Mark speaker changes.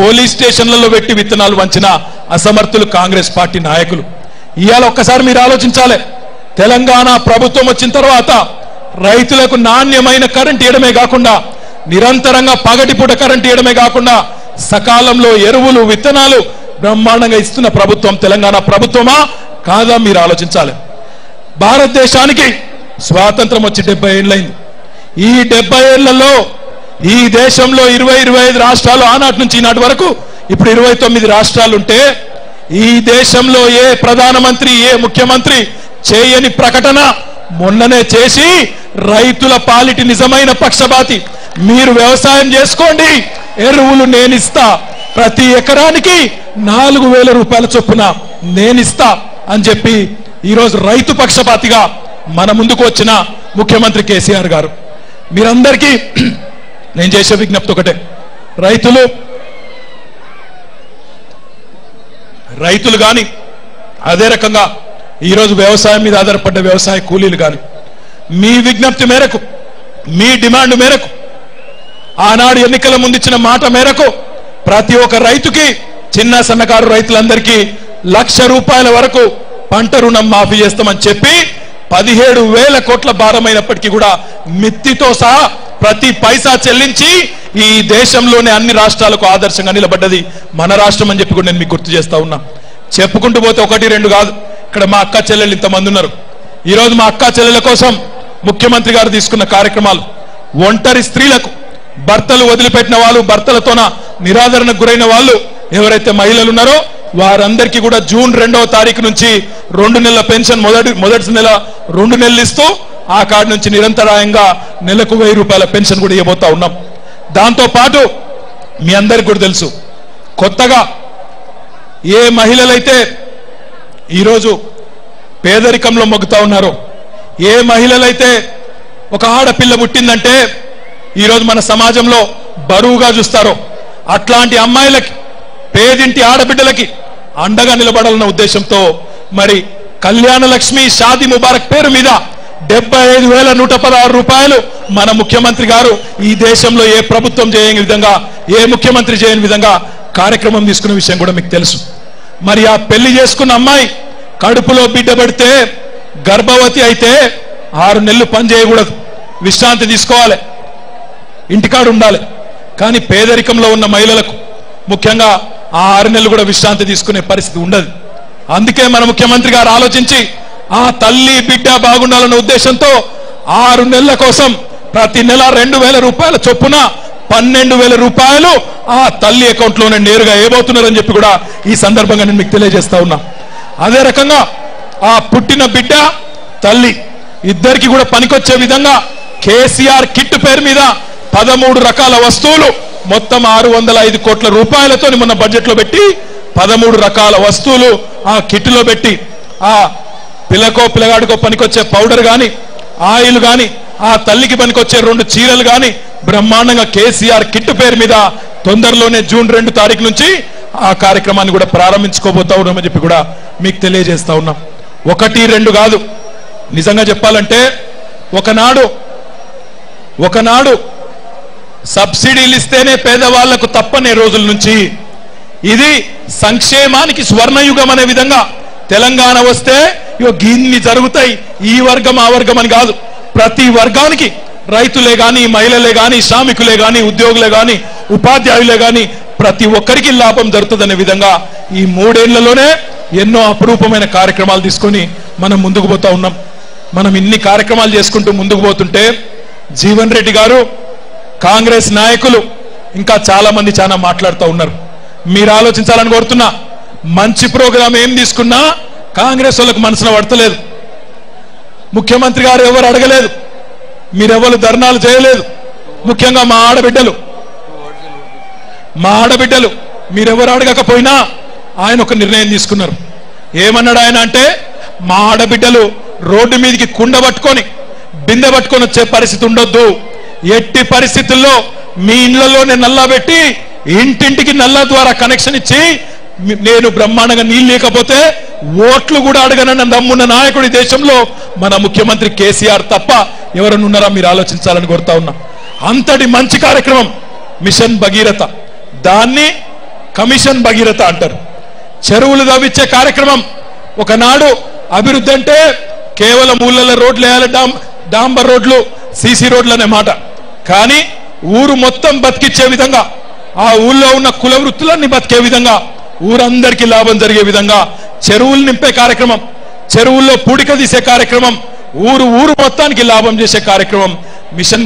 Speaker 1: Police స్టేషన్లలో పెట్టి విత్తనాలు వంచిన అసమర్థులు కాంగ్రెస్ పార్టీ నాయకులు. ఇవాళ ఒక్కసారి మీరు ఆలోచించాలి. తెలంగాణ ప్రభుత్వం వచ్చిన తర్వాత రైతులకు నాణ్యమైన కరెంట్ ఇవ్వడమే కాకుండా, నిరంతరంగా పగటిపూట కరెంట్ ఇవ్వడమే కాకుండా, సకాలంలో ఎరువులు విత్తనాలు బ్రహ్మాండంగా ఇస్తున్న ప్రభుత్వం తెలంగాణ ప్రభుత్వమా కాదా మీరు ఆలోచించాలి. భారతదేశానికి స్వాతంత్రం వచ్చి 70 ఏళ్ళైంది. ఈ 70 ఏళ్లలో ఈ దేశంలో 20-25 రాష్ట్రాలు ఆనాటి నుంచి ఈనాటి వరకు ఇప్పుడు 29 రాష్ట్రాలు ఉంటే, ఈ దేశంలో ఏ ప్రధానమంత్రి ఏ ముఖ్యమంత్రి చేయని ప్రకటన మొన్ననే చేసి రైతుల పాలిటి నిజమైన పక్షపాతి, మీరు వ్యవసాయం చేసుకోండి, ఎరువులు నేనిస్తా, ప్రతి ఎకరానికి 4,000 రూపాయల చొప్పున నేనిస్తా అని చెప్పి ఈరోజు రైతు పక్షపాతిగా మన ముందుకు వచ్చిన ముఖ్యమంత్రి కేసీఆర్ గారు. మీరందరికీ నేను చేసే విజ్ఞప్తి ఒకటే, రైతులు కానీ అదే రకంగా ఈరోజు వ్యవసాయం మీద ఆధారపడ్డ వ్యవసాయ కూలీలు కానీ మీ విజ్ఞప్తి మేరకు, మీ డిమాండ్ మేరకు, ఆనాడు ఎన్నికల ముందు ఇచ్చిన మాట మేరకు ప్రతి ఒక్క రైతుకి, చిన్న సన్నకారు రైతులందరికీ 1,00,000 రూపాయల వరకు పంట రుణం మాఫీ చేస్తామని చెప్పి 17,000 కోట్ల భారమైనప్పటికీ కూడా మిత్తితో సహా ప్రతి పైసా చెల్లించి ఈ దేశంలోనే అన్ని రాష్ట్రాలకు ఆదర్శంగా నిలబడ్డది మన రాష్ట్రం అని చెప్పి కూడా నేను మీకు గుర్తు చేస్తా ఉన్నా. చెప్పుకుంటూ పోతే 1-2 కాదు, ఇక్కడ మా అక్క చెల్లెళ్ళు ఇంతమంది ఉన్నారు. ఈరోజు మా అక్క చెల్లెల కోసం ముఖ్యమంత్రి గారు తీసుకున్న కార్యక్రమాలు, ఒంటరి స్త్రీలకు, భర్తలు వదిలిపెట్టిన వాళ్ళు, భర్తలతోన నిరాదరణకు గురైన వాళ్ళు ఎవరైతే మహిళలు ఉన్నారో వారందరికీ కూడా జూన్ 2వ తారీఖు నుంచి 2 నెలల పెన్షన్, మొదటి నెల 2 నెలలు ఇస్తూ ఆ కార్డు నుంచి నిరంతరాయంగా నెలకు 1000 రూపాయల పెన్షన్ కూడా ఇవ్వబోతా ఉన్నాం. దాంతో పాటు మీ అందరికి కూడా తెలుసు, కొత్తగా ఏ మహిళలైతే ఈరోజు పేదరికంలో మొగ్గుతా ఉన్నారో, ఏ మహిళలైతే ఒక ఆడపిల్ల పుట్టిందంటే ఈరోజు మన సమాజంలో బరువుగా చూస్తారో అట్లాంటి అమ్మాయిలకి, పేదింటి ఆడబిడ్డలకి అండగా నిలబడాలన్న ఉద్దేశంతో మరి కళ్యాణ లక్ష్మి షాదీ ముబారక్ పేరు మీద 75,116 రూపాయలు మన ముఖ్యమంత్రి గారు ఈ దేశంలో ఏ ప్రభుత్వం చేయని విధంగా, ఏ ముఖ్యమంత్రి చేయని విధంగా కార్యక్రమం తీసుకున్న విషయం కూడా మీకు తెలుసు. మరి ఆ పెళ్లి చేసుకున్న అమ్మాయి కడుపులో బిడ్డ పడితే, గర్భవతి అయితే 6 నెలలు పని చేయకూడదు, విశ్రాంతి తీసుకోవాలి, ఇంటికాడు ఉండాలి. కానీ పేదరికంలో ఉన్న మహిళలకు ముఖ్యంగా ఆ 6 నెలలు కూడా విశ్రాంతి తీసుకునే పరిస్థితి ఉండదు. అందుకే మన ముఖ్యమంత్రి గారు ఆలోచించి ఆ తల్లి బిడ్డ బాగుండాలన్న ఉద్దేశంతో 6 నెలల కోసం ప్రతి నెల 2,000 రూపాయల చొప్పున 12,000 రూపాయలు ఆ తల్లి అకౌంట్ లోనే నేరుగా వేయబోతున్నారని చెప్పి కూడా ఈ సందర్భంగా నేను మీకు తెలియజేస్తా ఉన్నా. అదే రకంగా ఆ పుట్టిన బిడ్డ తల్లి ఇద్దరికి కూడా పనికొచ్చే విధంగా కేసీఆర్ కిట్ పేరు మీద 13 రకాల వస్తువులు మొత్తం 605 కోట్ల రూపాయలతో మొన్న బడ్జెట్ లో పెట్టి 13 రకాల వస్తువులు ఆ కిట్ లో పెట్టి, ఆ పిల్లకో పిల్లగాడికో పనికొచ్చే పౌడర్ గాని, ఆయిల్ గాని, ఆ తల్లికి పనికొచ్చే 2 చీరలు గాని బ్రహ్మాండంగా కేసీఆర్ కిట్ పేరు మీద తొందరలోనే జూన్ 2 తారీఖు నుంచి ఆ కార్యక్రమాన్ని కూడా ప్రారంభించుకోబోతా ఉన్నామని చెప్పి కూడా మీకు తెలియజేస్తా ఉన్నాం. 1-2 కాదు, నిజంగా చెప్పాలంటే ఒకనాడు సబ్సిడీలు ఇస్తేనే పేదవాళ్లకు తప్పనే రోజుల నుంచి ఇది సంక్షేమానికి స్వర్ణయుగం అనే విధంగా తెలంగాణ వస్తే గిన్ని జరుగుతాయి, ఈ వర్గం ఆ వర్గం అని కాదు, ప్రతి వర్గానికి, రైతులే గాని, మహిళలే గాని, శ్రామికులే గాని, ఉద్యోగులే గాని, ఉపాధ్యాయులే గాని ప్రతి ఒక్కరికి లాభం జరుగుతుందనే విధంగా ఈ 3 ఏళ్లలోనే ఎన్నో అపురూపమైన కార్యక్రమాలు తీసుకొని మనం ముందుకు పోతా ఉన్నాం. మనం ఇన్ని కార్యక్రమాలు చేసుకుంటూ ముందుకు పోతుంటే జీవన్ రెడ్డి గారు, కాంగ్రెస్ నాయకులు ఇంకా చాలా మంది చాలా మాట్లాడుతూ ఉన్నారు. మీరు ఆలోచించాలని కోరుతున్నా, మంచి ప్రోగ్రాం ఏం తీసుకున్నా కాంగ్రెస్ వాళ్ళకు మనసున పడతలేదు. ముఖ్యమంత్రి గారు ఎవరు అడగలేదు, మీరెవరు ధర్నాలు చేయలేదు. ముఖ్యంగా మా ఆడబిడ్డలు మీరెవరు అడగకపోయినా ఆయన ఒక నిర్ణయం తీసుకున్నారు. ఏమన్నాడు ఆయన అంటే, మా ఆడబిడ్డలు రోడ్డు మీదకి కుండ పట్టుకొని బిందె పట్టుకొని వచ్చే పరిస్థితి ఉండొద్దు, ఎట్టి పరిస్థితుల్లో మీ ఇళ్లలోనే నల్లా పెట్టి ఇంటింటికి నల్లా ద్వారా కనెక్షన్ ఇచ్చి నేను బ్రహ్మాండంగా నీళ్ళు లేకపోతే ఓట్లు కూడా అడగనన్న దమ్మున్న నాయకుడి దేశంలో మన ముఖ్యమంత్రి కేసీఆర్ తప్ప ఎవరన్నా ఉన్నారా మీరు ఆలోచించాలని కోరుతా ఉన్నా. అంతటి మంచి కార్యక్రమం మిషన్ భగీరథ, దాన్ని కమిషన్ భగీరథ అంటారు. చెరువులు తవ్వించే కార్యక్రమం. ఒకనాడు అభివృద్ధి అంటే కేవలం ఊళ్ళలో రోడ్లు వేయాలి, డాంబర్ రోడ్లు, సీసీ రోడ్లు అనే మాట. కానీ ఊరు మొత్తం బతికిచ్చే విధంగా, ఆ ఊళ్ళో ఉన్న కుల వృత్తులన్నీ బతికే విధంగా, ఊరందరికీ లాభం జరిగే విధంగా చెరువులు నింపే కార్యక్రమం, చెరువుల్లో పూడిక తీసే కార్యక్రమం, ఊరు మొత్తానికి లాభం చేసే కార్యక్రమం మిషన్